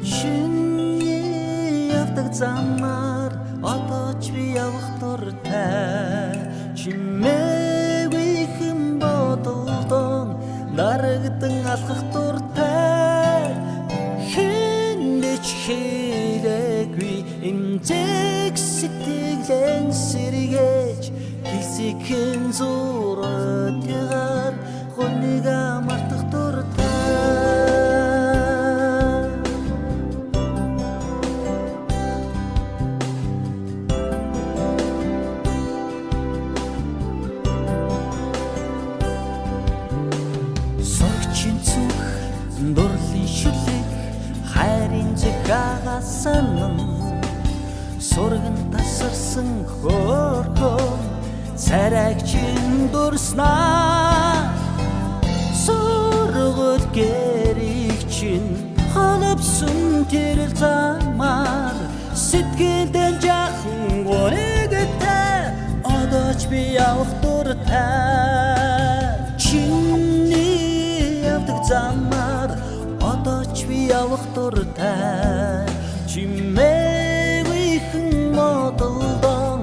Шиний явдаг замаар одоо ч би явах дуртай чимээгүй хэм бодолдон дарагдан алхах дуртай хинэж хэрэггүй эмзэг сэтгэлэн сэргээж хисикэн зуротяар хоньга мартах дуртай дурлын шүлэг хайрын зэгагасан сурган тасарсан хөөрхөн царайгчин дурснаа сургууль гэрийг чин ханавсан тэрэл замаар сэтгэлдэн жахан гонэгтэй одоо ч би явах дуртай чиний явдаг замаар одоо ч би явах дуртай чимээгүй хэн модолдон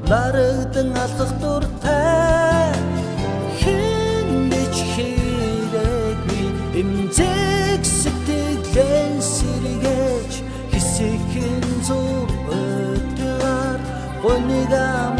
дарагдан алхах дуртай хинэж хэрэггүй эмзэг сэтгэлэн сэргээж хисэхэн зур өдөр гоньга